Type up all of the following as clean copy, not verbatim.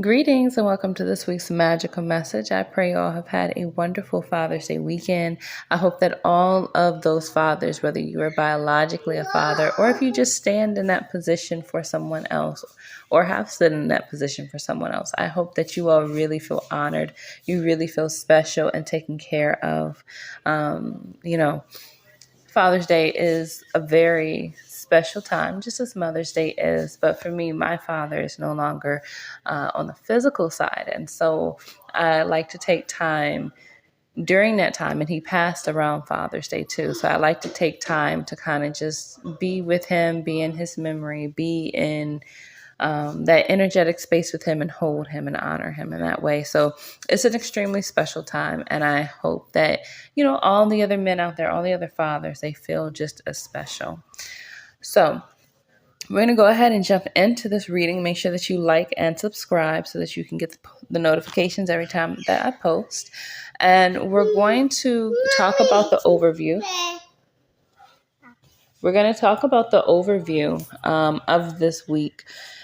Greetings and welcome to this week's magical message. I pray you all have had a wonderful Father's Day weekend. I hope that all of those fathers, whether you are biologically a father or if you just stand in that position for someone else or have stood in that position for someone else, I hope that you all really feel honored. You really feel special and taken care of. Father's Day is a very special time, just as Mother's Day is. But for me, my father is no longer on the physical side. And so I like to take time during that time, and he passed around Father's Day too. So I like to take time to kind of just be with him, be in his memory, be in that energetic space with him and hold him and honor him in that way. So it's an extremely special time. And I hope that, all the other men out there, all the other fathers, they feel just as special. So we're going to go ahead and jump into this reading. Make sure that you like and subscribe so that you can get the notifications every time that I post. And we're going to talk about the overview. We're going to talk about the overview of this week.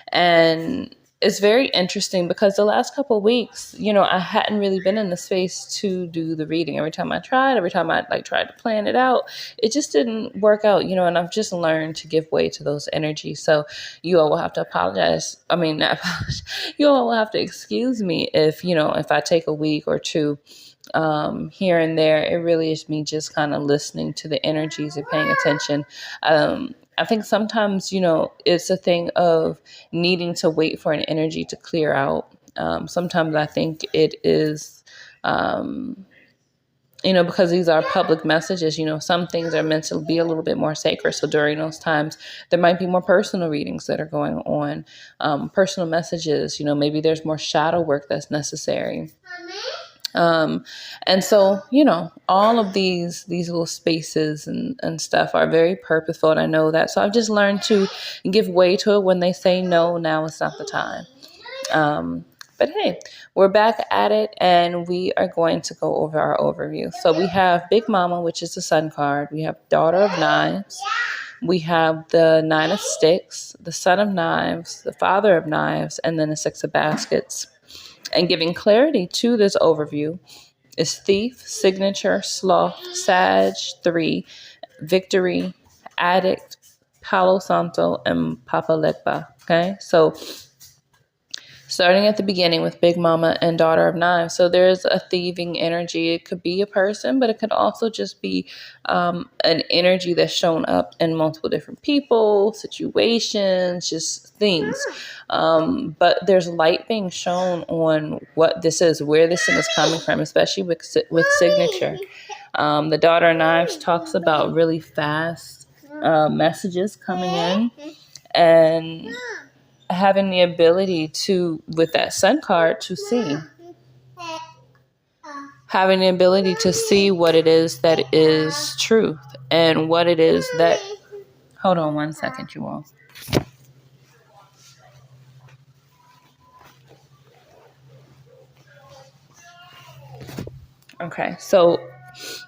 And it's very interesting because the last couple of weeks, I hadn't really been in the space to do the reading. Every time I tried to plan it out, it just didn't work out, and I've just learned to give way to those energies. So you all will have to apologize. I mean, not apologize. You all will have to excuse me if I take a week or two here and there. It really is me just kind of listening to the energies and paying attention. I think sometimes, it's a thing of needing to wait for an energy to clear out. Sometimes I think it is, because these are public messages, some things are meant to be a little bit more sacred. So during those times, there might be more personal readings that are going on, personal messages, maybe there's more shadow work that's necessary. And so, all of these little spaces and stuff are very purposeful. And I know that. So I've just learned to give way to it when they say no, now is not the time. But hey, we're back at it and we are going to go over our overview. So we have Big Mama, which is the Sun card. We have Daughter of Knives. We have the Nine of Sticks, the Son of Knives, the Father of Knives, and then the Six of Baskets. And giving clarity to this overview is Thief, Signature, Sloth, Sag, 3, Victory, Addict, Palo Santo, and Papa Legba. Okay, so starting at the beginning with Big Mama and Daughter of Knives. So there's a thieving energy. It could be a person, but it could also just be an energy that's shown up in multiple different people, situations, just things. But there's light being shown on what this is, where this thing is coming from, especially with Signature. The Daughter of Knives talks about really fast messages coming in and having the ability to, with that Sun card, to see. Having the ability to see what it is that is truth and what it is that... Hold on one second, you all. Okay, so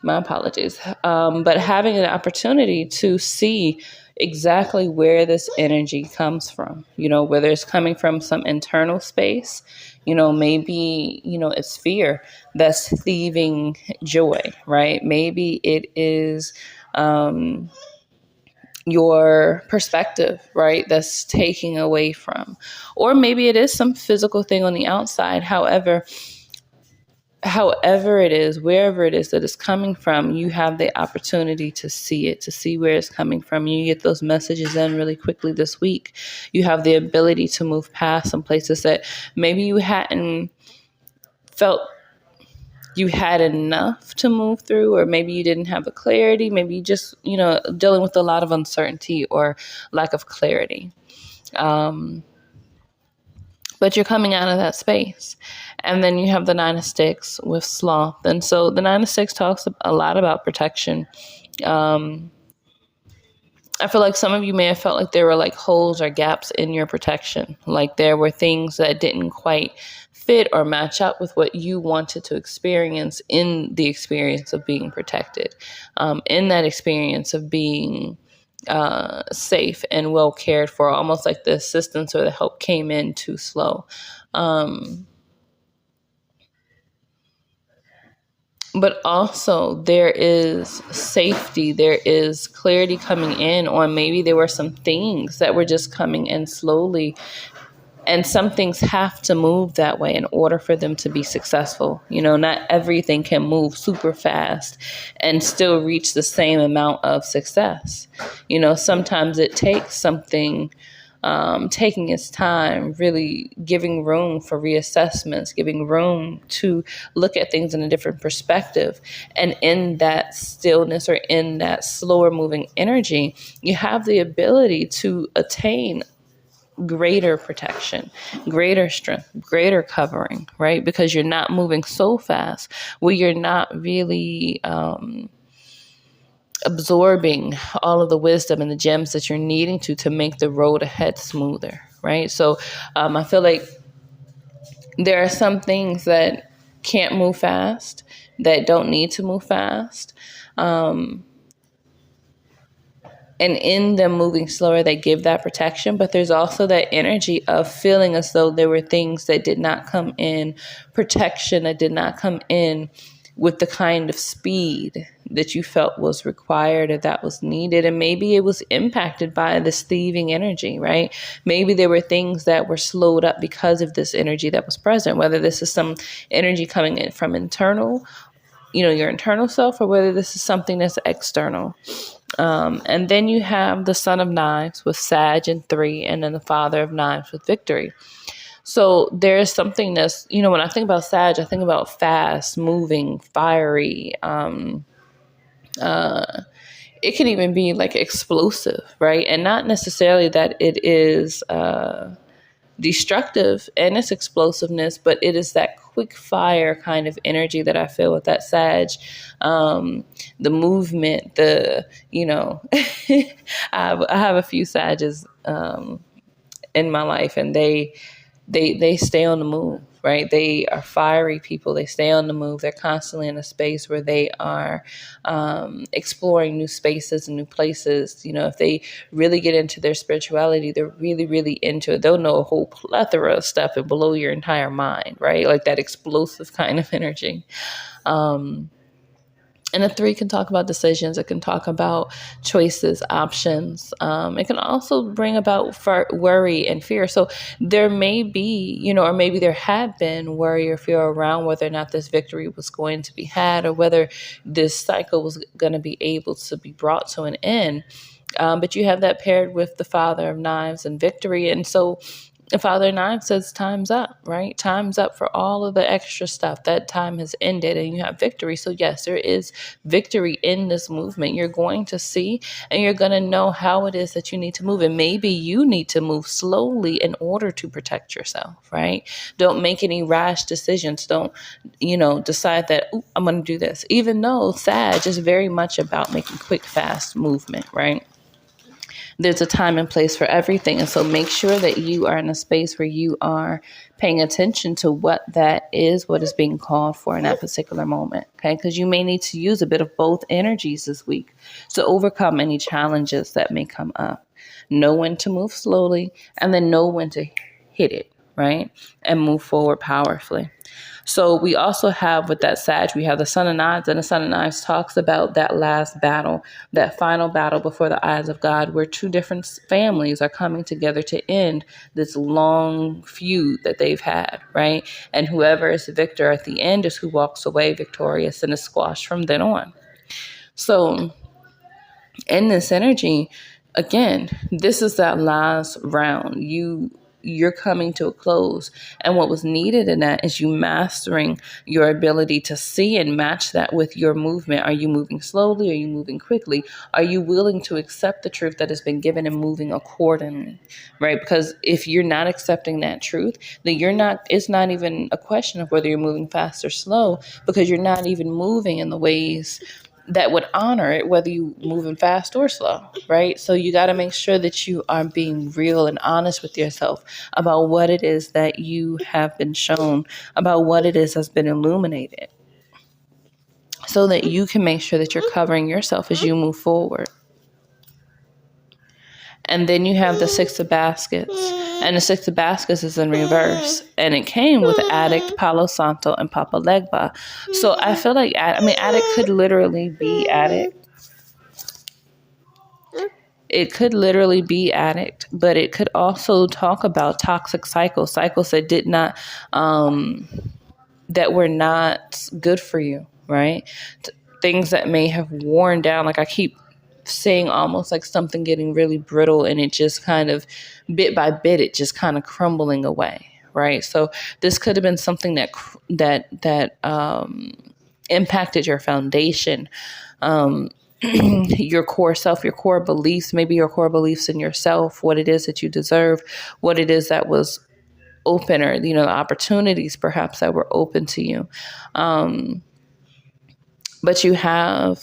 my apologies. But having an opportunity to see exactly where this energy comes from, whether it's coming from some internal space, maybe, it's fear that's thieving joy, right? Maybe it is your perspective, right, that's taking away from, or maybe it is some physical thing on the outside. However it is, wherever it is that it's coming from, you have the opportunity to see it, to see where it's coming from. You get those messages in really quickly this week. You have the ability to move past some places that maybe you hadn't felt you had enough to move through, or maybe you didn't have the clarity. Maybe you just, dealing with a lot of uncertainty or lack of clarity. But you're coming out of that space. And then you have the Nine of Sticks with Sloth. And so the Nine of Sticks talks a lot about protection. I feel like some of you may have felt like there were like holes or gaps in your protection. Like there were things that didn't quite fit or match up with what you wanted to experience in the experience of being protected. In that experience of being safe and well cared for, almost like the assistance or the help came in too slow. But also there is safety, there is clarity coming in on maybe there were some things that were just coming in slowly. And some things have to move that way in order for them to be successful. Not everything can move super fast and still reach the same amount of success. Sometimes it takes something taking its time, really giving room for reassessments, giving room to look at things in a different perspective. And in that stillness or in that slower moving energy, you have the ability to attain greater protection, greater strength, greater covering, right? Because you're not moving so fast where you're not really absorbing all of the wisdom and the gems that you're needing to make the road ahead smoother, right? So I feel like there are some things that can't move fast, that don't need to move fast. And in them moving slower, they give that protection. But there's also that energy of feeling as though there were things that did not come in, protection that did not come in with the kind of speed that you felt was required or that was needed. And maybe it was impacted by this thieving energy, right? Maybe there were things that were slowed up because of this energy that was present, whether this is some energy coming in from internal, your internal self, or whether this is something that's external. And then you have the Son of Knives with Sag and 3, and then the Father of Knives with Victory. So there's something that's, when I think about Sag, I think about fast, moving, fiery. It can even be like explosive, right? And not necessarily that it is destructive in its explosiveness, but it is that quick fire kind of energy that I feel with that Sag. The movement, I have a few Sages in my life, and they stay on the move, right? They are fiery people. They stay on the move. They're constantly in a space where they are exploring new spaces and new places. If they really get into their spirituality, they're really, really into it. They'll know a whole plethora of stuff and blow your entire mind, right? Like that explosive kind of energy. And a 3 can talk about decisions. It can talk about choices, options. It can also bring about worry and fear. So there may be, or maybe there had been worry or fear around whether or not this victory was going to be had, or whether this cycle was going to be able to be brought to an end. But you have that paired with the Father of Knives and Victory. And so the Father of Knives says time's up, right? Time's up for all of the extra stuff. That time has ended and you have victory. So yes, there is victory in this movement. You're going to see and you're going to know how it is that you need to move. And maybe you need to move slowly in order to protect yourself, right? Don't make any rash decisions. Don't, decide that I'm going to do this. Even though Sag is very much about making quick, fast movement, right? There's a time and place for everything. And so make sure that you are in a space where you are paying attention to what that is, what is being called for in that particular moment. Okay. Because you may need to use a bit of both energies this week to overcome any challenges that may come up. Know when to move slowly and then know when to hit it, right? And move forward powerfully. So we also have with that Sag, we have the Son of Knives, and the Son of Knives talks about that last battle, that final battle before the eyes of God, where 2 different families are coming together to end this long feud that they've had, right? And whoever is the victor at the end is who walks away victorious and is squashed from then on. So in this energy, again, this is that last round. You're coming to a close. And what was needed in that is you mastering your ability to see and match that with your movement. Are you moving slowly? Are you moving quickly? Are you willing to accept the truth that has been given and moving accordingly, right? Because if you're not accepting that truth, then it's not even a question of whether you're moving fast or slow, because you're not even moving in the ways that would honor it, whether you moving fast or slow, right? So you got to make sure that you are being real and honest with yourself about what it is that you have been shown, about what it is that's been illuminated, so that you can make sure that you're covering yourself as you move forward. And then you have the Six of Baskets. And the Six of Baskets is in reverse. And it came with Addict, Palo Santo, and Papa Legba. So I feel like, Addict could literally be Addict. It could literally be Addict, but it could also talk about toxic cycles that did not, that were not good for you, right? Things that may have worn down. Like I keep saying, almost like something getting really brittle, and it just kind of bit by bit, it just kind of crumbling away, right? So this could have been something that impacted your foundation, your core self, your core beliefs, maybe your core beliefs in yourself, what it is that you deserve, what it is that was open, or, the opportunities perhaps that were open to you. But you have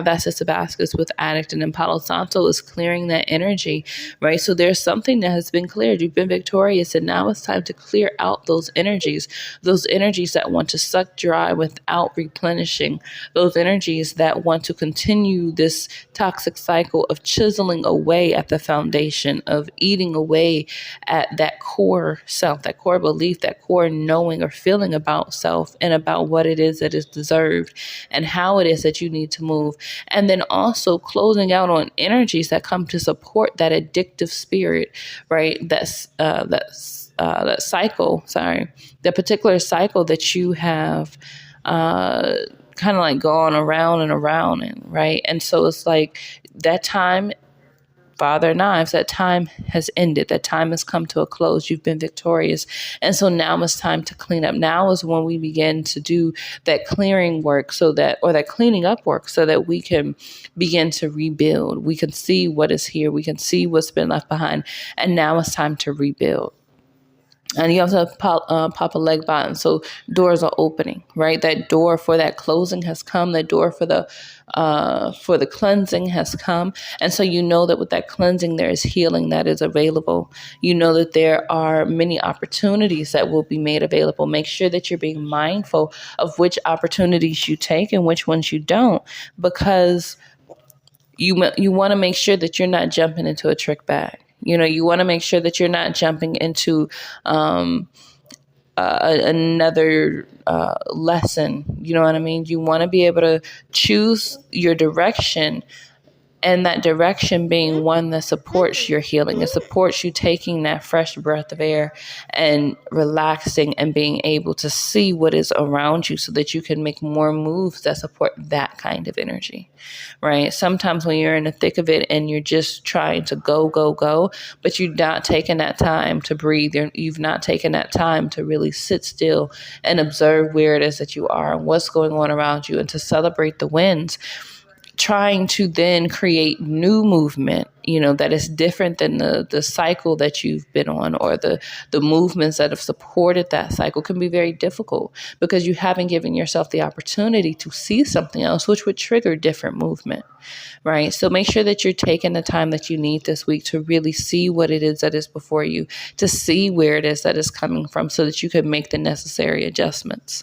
that Six of Baskets with Addict, and then Palo Santo is clearing that energy, right? So there's something that has been cleared. You've been victorious, and now it's time to clear out those energies that want to suck dry without replenishing, those energies that want to continue this toxic cycle of chiseling away at the foundation, of eating away at that core self, that core belief, that core knowing or feeling about self, and about what it is that is deserved and how it is that you need to move. And then also closing out on energies that come to support that addictive spirit, right? That cycle, that particular cycle that you have kind of like gone around and around, right? And so it's like that time, Father Knives, that time has ended. That time has come to a close. You've been victorious. And so now it's time to clean up. Now is when we begin to do that clearing work, that cleaning up work, so that we can begin to rebuild. We can see what is here. We can see what's been left behind. And now it's time to rebuild. And you also have Papa Legba, and so doors are opening, right? That door for that closing has come. That door for the cleansing has come. And so you know that with that cleansing, there is healing that is available. You know that there are many opportunities that will be made available. Make sure that you're being mindful of which opportunities you take and which ones you don't, because you want to make sure that you're not jumping into a trick bag. You want to make sure that you're not jumping into another lesson. You know what I mean? You want to be able to choose your direction, and that direction being one that supports your healing. It supports you taking that fresh breath of air and relaxing and being able to see what is around you, so that you can make more moves that support that kind of energy, right? Sometimes when you're in the thick of it and you're just trying to go, but you're not taking that time to breathe. You've not taken that time to really sit still and observe where it is that you are and what's going on around you, and to celebrate the wins, trying to then create new movement, that is different than the cycle that you've been on, or the movements that have supported that cycle, can be very difficult, because you haven't given yourself the opportunity to see something else, which would trigger different movement, right? So make sure that you're taking the time that you need this week to really see what it is that is before you, to see where it is that is coming from, so that you can make the necessary adjustments.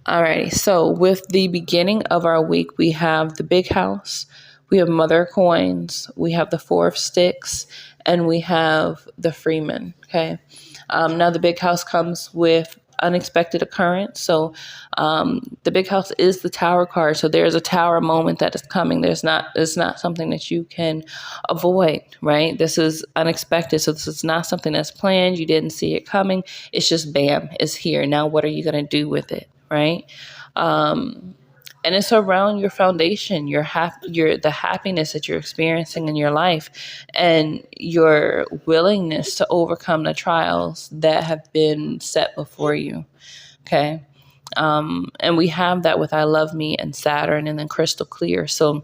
All right, so with the beginning of our week, we have the Big House, we have Mother of Coins, we have the Four of Sticks, and we have the Freeman, okay? Now, the Big House comes with unexpected occurrence. So the Big House is the Tower card. So there's a Tower moment that is coming. It's not something that you can avoid, right? This is unexpected. So this is not something that's planned. You didn't see it coming. It's just bam, it's here. Now what are you going to do with it, right? And it's around your foundation, the happiness that you're experiencing in your life, and your willingness to overcome the trials that have been set before you. Okay. And we have that with I Love Me and Saturn, and then Crystal Clear. So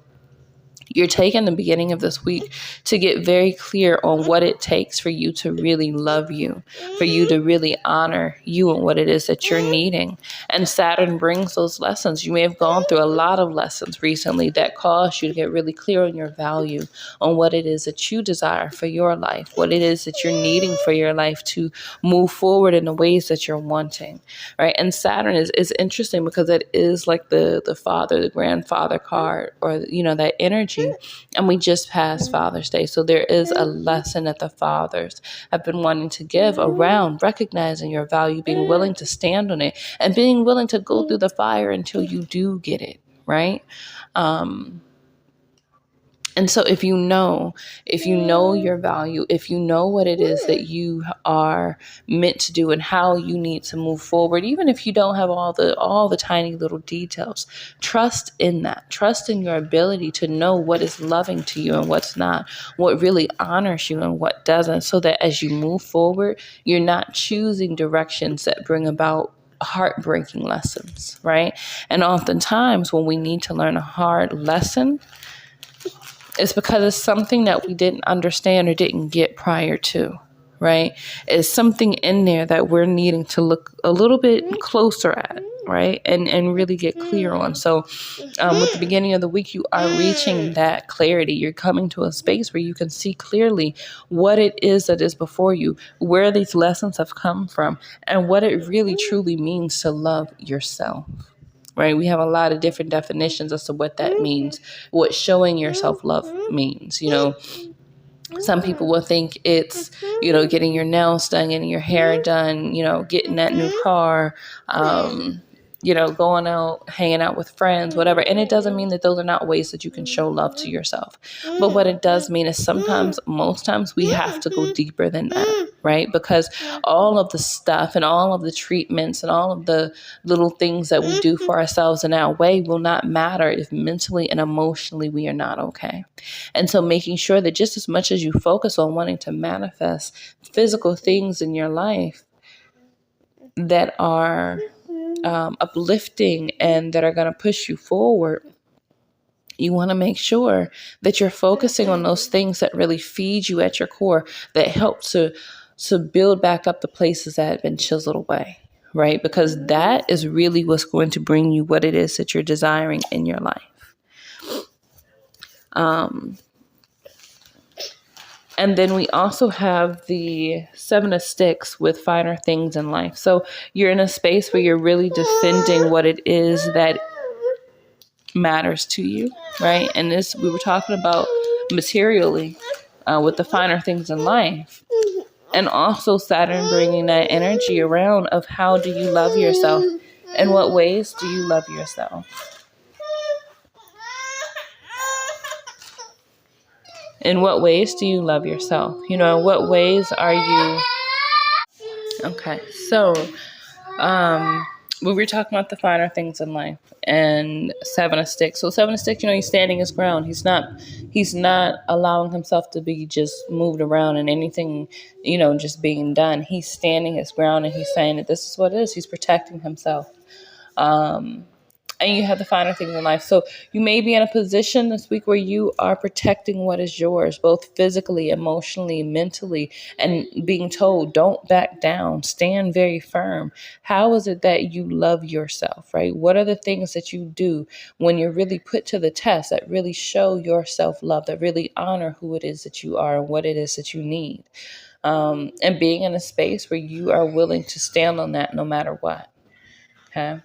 you're taking the beginning of this week to get very clear on what it takes for you to really love you, for you to really honor you and what it is that you're needing. And Saturn brings those lessons. You may have gone through a lot of lessons recently that caused you to get really clear on your value, on what it is that you desire for your life, what it is that you're needing for your life to move forward in the ways that you're wanting, right? And Saturn is interesting because it is like the father, the grandfather card, or, that energy energy. And we just passed Father's Day. So there is a lesson that the fathers have been wanting to give around recognizing your value, being willing to stand on it, and being willing to go through the fire until you do get it, right? And so if you know your value, if you know what it is that you are meant to do and how you need to move forward, even if you don't have all the tiny little details, trust in that. Trust in your ability to know what is loving to you and what's not, what really honors you and what doesn't, so that as you move forward, you're not choosing directions that bring about heartbreaking lessons, right? And oftentimes when we need to learn a hard lesson, it's because it's something that we didn't understand or didn't get prior to, right? It's something in there that we're needing to look a little bit closer at, right? And really get clear on. So with the beginning of the week, you are reaching that clarity. You're coming to a space where you can see clearly what it is that is before you, where these lessons have come from, and what it really truly means to love yourself. Right? We have a lot of different definitions as to what that means, what showing your self-love means. Some people will think it's, getting your nails done, getting your hair done, getting that new car, going out, hanging out with friends, whatever. And it doesn't mean that those are not ways that you can show love to yourself. But what it does mean is most times we have to go deeper than that, right? Because all of the stuff and all of the treatments and all of the little things that we do for ourselves in our way will not matter if mentally and emotionally we are not okay. And so making sure that just as much as you focus on wanting to manifest physical things in your life that are uplifting and that are going to push you forward, you want to make sure that you're focusing on those things that really feed you at your core, that help to build back up the places that have been chiseled away, right? Because that is really what's going to bring you what it is that you're desiring in your life. And then we also have the 7 of Sticks with finer things in life. So you're in a space where you're really defending what it is that matters to you, right? And this, we were talking about materially with the finer things in life. And also Saturn bringing that energy around of how do you love yourself? In what ways do you love yourself? In what ways do you love yourself? In what ways are you? Okay, so we were talking about the finer things in life and 7 of Sticks. So 7 of Sticks, he's standing his ground. He's not allowing himself to be just moved around and anything, just being done. He's standing his ground and he's saying that this is what it is. He's protecting himself. And you have the finer things in life. So you may be in a position this week where you are protecting what is yours, both physically, emotionally, mentally, and being told, don't back down, stand very firm. How is it that you love yourself, right? What are the things that you do when you're really put to the test that really show your self-love, that really honor who it is that you are and what it is that you need? And being in a space where you are willing to stand on that no matter what. Okay.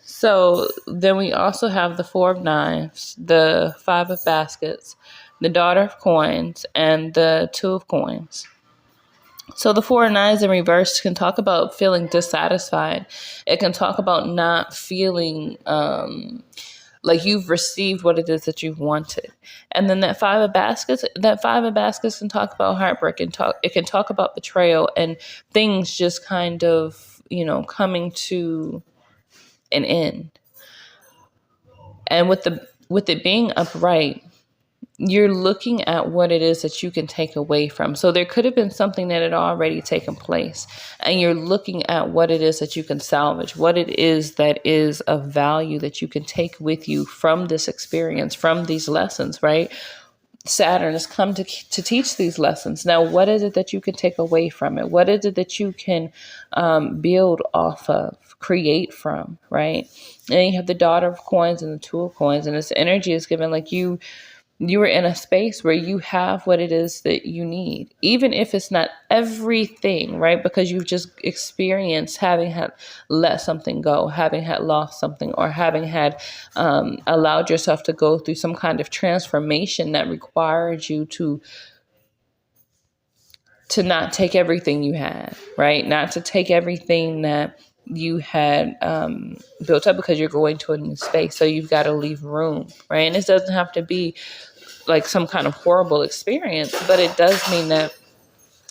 So then we also have the 4 of Knives, the 5 of Baskets, the Daughter of Coins, and the 2 of Coins. So the 4 of Knives in reverse can talk about feeling dissatisfied. It can talk about not feeling like you've received what it is that you've wanted. And then that 5 of Baskets can talk about heartbreak and it can talk about betrayal and things just kind of, coming to an end. And with it being upright, you're looking at what it is that you can take away from. So there could have been something that had already taken place, and you're looking at what it is that you can salvage, what it is that is of value that you can take with you from this experience, from these lessons, right? Saturn has come to teach these lessons. Now, what is it that you can take away from it? What is it that you can build off of, create from, right? And you have the Daughter of Coins and the 2 of Coins, and this energy is given like you You are in a space where you have what it is that you need, even if it's not everything, right? Because you've just experienced having had let something go, having had lost something, or having had allowed yourself to go through some kind of transformation that required you to not take everything you had, right? Not to take everything that you had built up, because you're going to a new space. So you've got to leave room, right? And this doesn't have to be like some kind of horrible experience, but it does mean that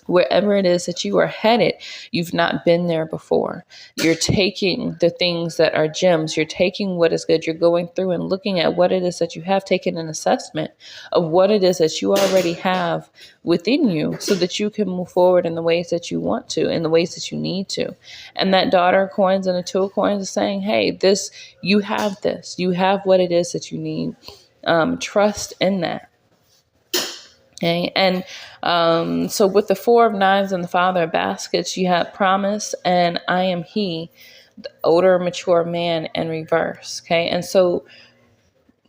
wherever it is that you are headed, you've not been there before. You're taking the things that are gems. You're taking what is good. You're going through and looking at what it is that you have, taken an assessment of what it is that you already have within you, so that you can move forward in the ways that you want to, in the ways that you need to. And that daughter of coins and the two of coins is saying, hey, you have this. You have what it is that you need. Trust in that. Okay. And so with the Four of Knives and the Father of Baskets, you have promise and I am he, the older, mature man in reverse. Okay. And so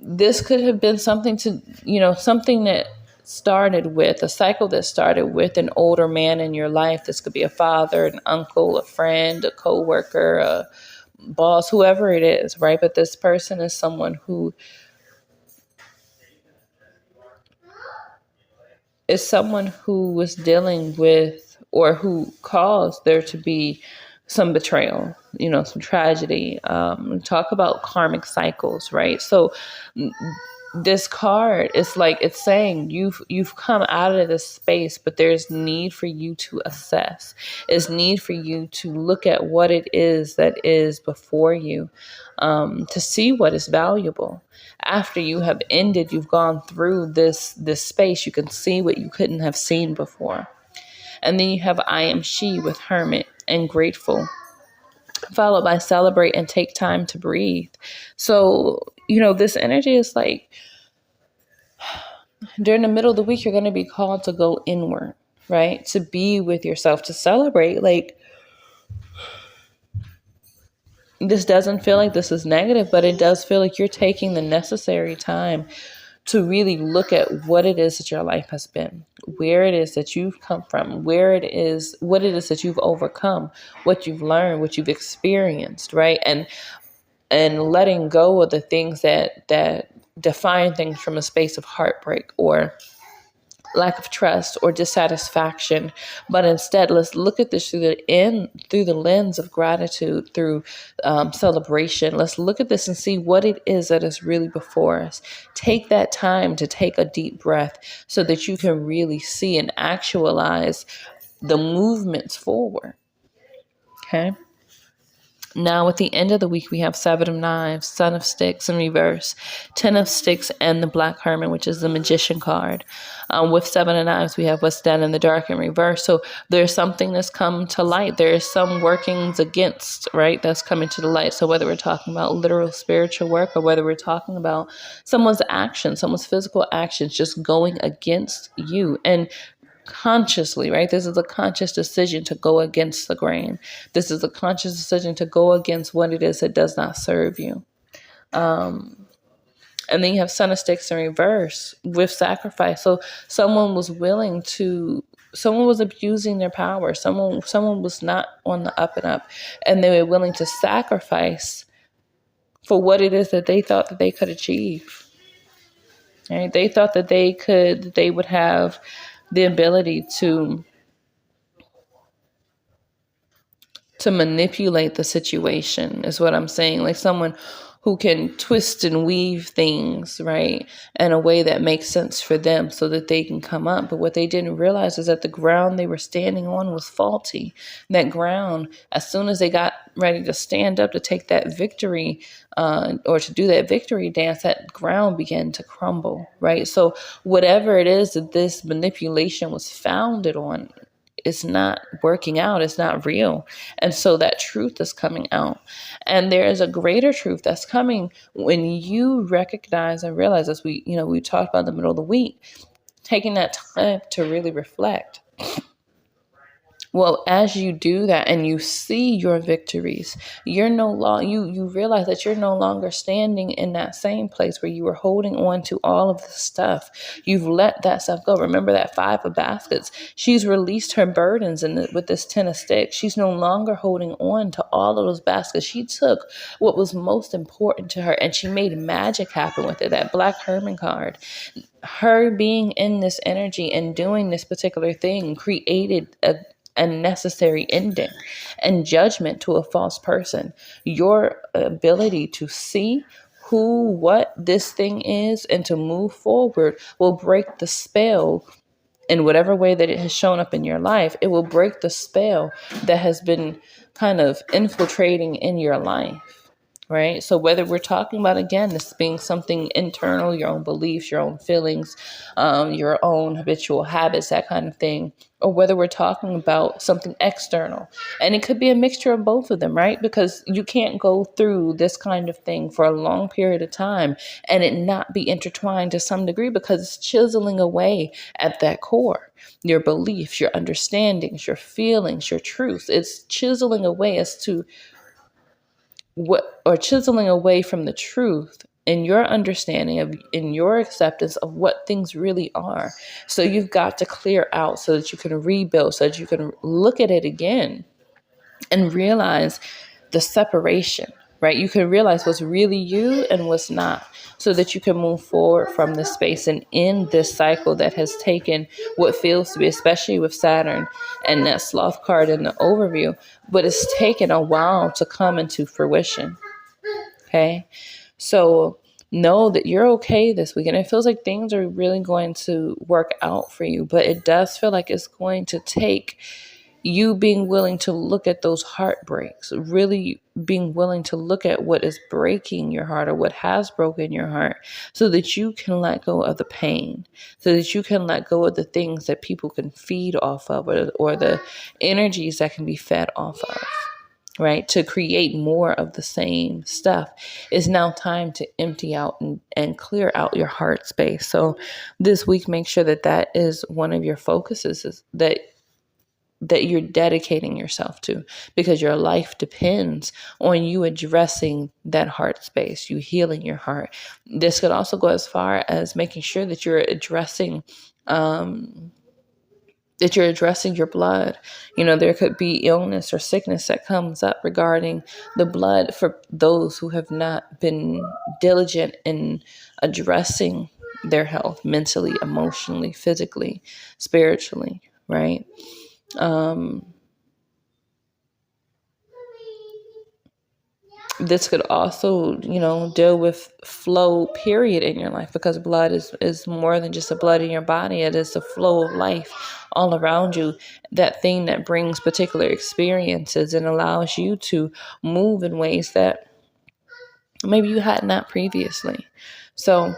this could have been something something that started with a cycle that started with an older man in your life. This could be a father, an uncle, a friend, a coworker, a boss, whoever it is, right? But this person is someone who was dealing with, or who caused there to be some betrayal, some tragedy. Talk about karmic cycles, right? So this card is like, it's saying you've come out of this space, but there's need for you to assess. There's need for you to look at what it is that is before you, to see what is valuable. After you have ended, you've gone through this space, you can see what you couldn't have seen before. And then you have I am she with hermit and grateful, followed by celebrate and take time to breathe. So, this energy is like, during the middle of the week, you're going to be called to go inward, right? To be with yourself, to celebrate. Like, this doesn't feel like this is negative, but it does feel like you're taking the necessary time to really look at what it is that your life has been, where it is that you've come from, what it is that you've overcome, what you've learned, what you've experienced, right? And letting go of the things that define things from a space of heartbreak or lack of trust or dissatisfaction. But instead, let's look at this through the lens of gratitude, through celebration. Let's look at this and see what it is that is really before us. Take that time to take a deep breath so that you can really see and actualize the movements forward. Okay. Now, at the end of the week, we have Seven of Knives, Son of Sticks in reverse, Ten of Sticks, and the Black Hermit, which is the Magician card. With Seven of Knives, we have what's done in the dark in reverse. So there's something that's come to light. There is some workings against, right, that's coming to the light. So whether we're talking about literal spiritual work, or whether we're talking about someone's action, someone's physical actions just going against you. And consciously, right? This is a conscious decision to go against the grain. This is a conscious decision to go against what it is that does not serve you. And then you have Son of Sticks in reverse with sacrifice. So someone was abusing their power. Someone was not on the up and up, and they were willing to sacrifice for what it is that they thought that they could achieve. Right? They thought that they would have the ability to manipulate the situation, is what I'm saying. Like someone who can twist and weave things, right, in a way that makes sense for them so that they can come up. But what they didn't realize is that the ground they were standing on was faulty. That ground, as soon as they got ready to stand up to take that victory, or to do that victory dance, that ground began to crumble, right? So whatever it is that this manipulation was founded on, it's not working out. It's not real. And so that truth is coming out. And there is a greater truth that's coming when you recognize and realize, as we talked about in the middle of the week, taking that time to really reflect. Well, as you do that and you see your victories, you're no long you realize that you're no longer standing in that same place where you were holding on to all of the stuff. You've let that stuff go. Remember that 5 of baskets. She's released her burdens with this 10 of sticks. She's no longer holding on to all of those baskets. She took what was most important to her and she made magic happen with it. That Black Hermit card. Her being in this energy and doing this particular thing created a necessary ending and judgment to a false person. Your ability to see what this thing is and to move forward will break the spell in whatever way that it has shown up in your life. It will break the spell that has been kind of infiltrating in your life. Right. So whether we're talking about, again, this being something internal, your own beliefs, your own feelings, your own habitual habits, that kind of thing, or whether we're talking about something external, and it could be a mixture of both of them, right? Because you can't go through this kind of thing for a long period of time and it not be intertwined to some degree, because it's chiseling away at that core. Your beliefs, your understandings, your feelings, your truths. It's chiseling away as to chiseling away from the truth in your understanding of, in your acceptance of what things really are. So you've got to clear out so that you can rebuild, so that you can look at it again and realize the separation, right? You can realize what's really you and what's not, so that you can move forward from this space and end this cycle that has taken what feels to be, especially with Saturn and that sloth card in the overview, but it's taken a while to come into fruition. Okay. So know that you're okay this week. And it feels like things are really going to work out for you, but it does feel like it's going to take you being willing to look at those heartbreaks, really being willing to look at what is breaking your heart or what has broken your heart, so that you can let go of the pain, so that you can let go of the things that people can feed off of, or the energies that can be fed off of, right? To create more of the same stuff. It's now time to empty out and clear out your heart space. So this week, make sure that is one of your focuses, is that you're dedicating yourself to, because your life depends on you addressing that heart space, you healing your heart. This could also go as far as making sure that you're addressing your blood. There could be illness or sickness that comes up regarding the blood for those who have not been diligent in addressing their health mentally, emotionally, physically, spiritually, right? This could also, deal with flow, period, in your life, because blood is more than just the blood in your body. It is the flow of life all around you, that thing that brings particular experiences and allows you to move in ways that maybe you had not previously. So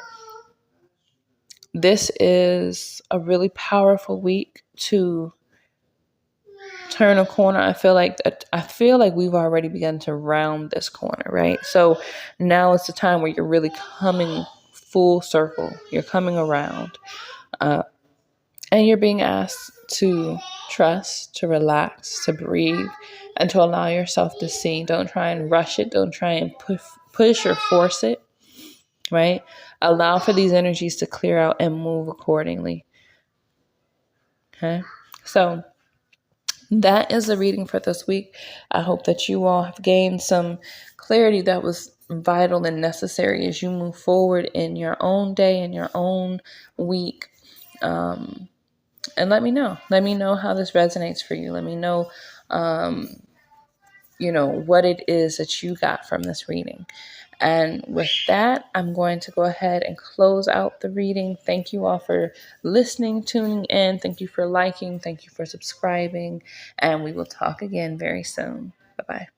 this is a really powerful week to turn a corner. I feel like we've already begun to round this corner, right? So now it's the time where you're really coming full circle. You're coming around, and you're being asked to trust, to relax, to breathe, and to allow yourself to see. Don't try and rush it. Don't try and push or force it, right? Allow for these energies to clear out and move accordingly. Okay, so that is the reading for this week. I hope that you all have gained some clarity that was vital and necessary as you move forward in your own day, in your own week. And let me know. Let me know how this resonates for you. Let me know, what it is that you got from this reading. And with that, I'm going to go ahead and close out the reading. Thank you all for listening, tuning in. Thank you for liking. Thank you for subscribing. And we will talk again very soon. Bye-bye.